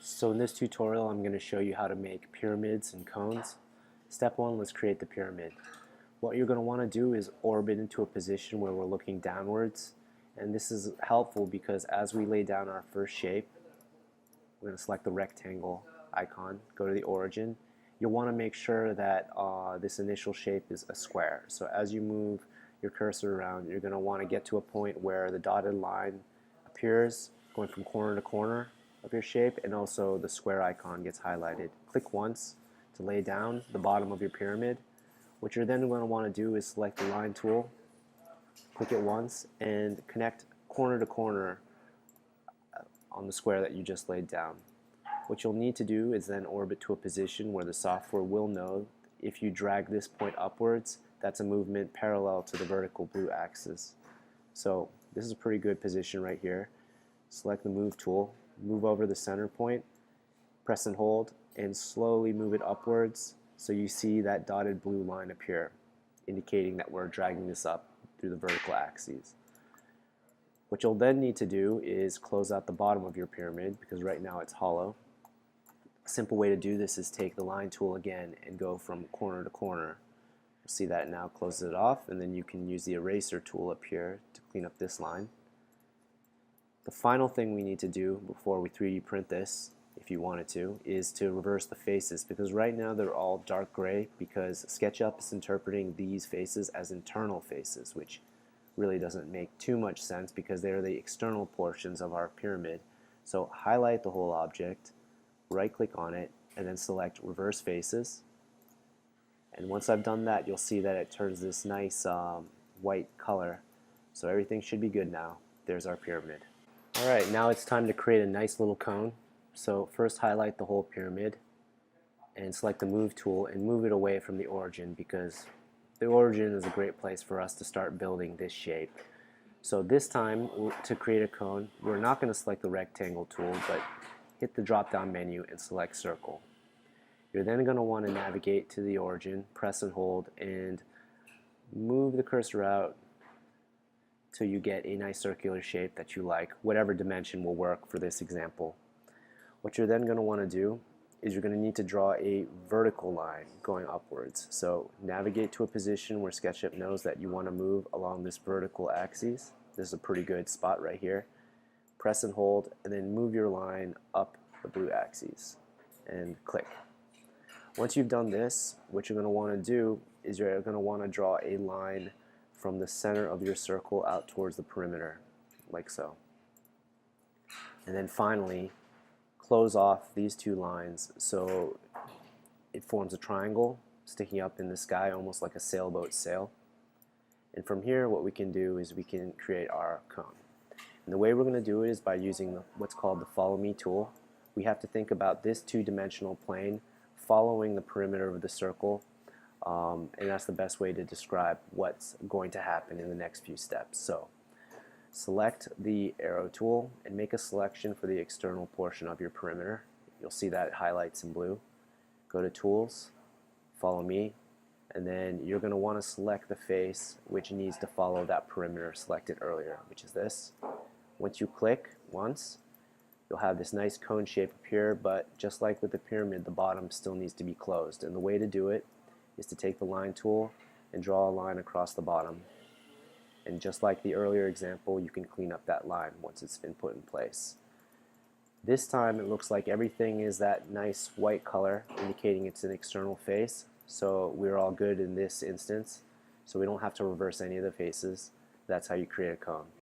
So in this tutorial I'm going to show you how to make pyramids and cones. Step 1, let's create the pyramid. What you're going to want to do is orbit into a position where we're looking downwards, and this is helpful because as we lay down our first shape, we're going to select the rectangle icon, go to the origin. You'll want to make sure that this initial shape is a square. So as you move your cursor around, you're going to want to get to a point where the dotted line appears going from corner to corner of your shape, and also the square icon gets highlighted. Click once to lay down the bottom of your pyramid. What you're then going to want to do is select the line tool, click it once, and connect corner to corner on the square that you just laid down. What you'll need to do is then orbit to a position where the software will know if you drag this point upwards, that's a movement parallel to the vertical blue axis. So this is a pretty good position right here. Select the move tool, move over the center point, press and hold, and slowly move it upwards so you see that dotted blue line appear, indicating that we're dragging this up through the vertical axes. What you'll then need to do is close out the bottom of your pyramid because right now it's hollow. A simple way to do this is take the line tool again and go from corner to corner. You'll see that it now closes it off, and then you can use the eraser tool up here to clean up this line. The final thing we need to do before we 3D print this, if you wanted to, is to reverse the faces, because right now they're all dark gray because Sketchup is interpreting these faces as internal faces, which really doesn't make too much sense because they're the external portions of our pyramid. So highlight the whole object, right click on it, and then select reverse faces. And once I've done that, you'll see that it turns this nice white color. So everything should be good now. There's our pyramid. Alright, now it's time to create a nice little cone. So first highlight the whole pyramid and select the move tool and move it away from the origin, because the origin is a great place for us to start building this shape. So this time, to create a cone, we're not going to select the rectangle tool, but hit the drop down menu and select circle. You're then going to want to navigate to the origin, press and hold, and move the cursor out till you get a nice circular shape that you like. Whatever dimension will work for this example. What you're then going to want to do is you're going to need to draw a vertical line going upwards. So navigate to a position where Sketchup knows that you want to move along this vertical axis. This is a pretty good spot right here. Press and hold, and then move your line up the blue axis and click. Once you've done this, what you're going to want to do is you're going to want to draw a line from the center of your circle out towards the perimeter, like so. And then finally, close off these two lines so it forms a triangle sticking up in the sky, almost like a sailboat sail. And from here, what we can do is we can create our cone. And the way we're going to do it is by using what's called the Follow Me tool. We have to think about this two-dimensional plane following the perimeter of the circle, and that's the best way to describe what's going to happen in the next few steps. So select the arrow tool and make a selection for the external portion of your perimeter. You'll see that it highlights in blue. Go to Tools, Follow Me, and then you're going to want to select the face which needs to follow that perimeter selected earlier, which is this. Once you click once, you'll have this nice cone shape appear, but just like with the pyramid, the bottom still needs to be closed. And the way to do it is to take the line tool and draw a line across the bottom. And just like the earlier example, you can clean up that line once it's been put in place. This time it looks like everything is that nice white color, indicating it's an external face. So we're all good in this instance. So we don't have to reverse any of the faces. That's how you create a cone.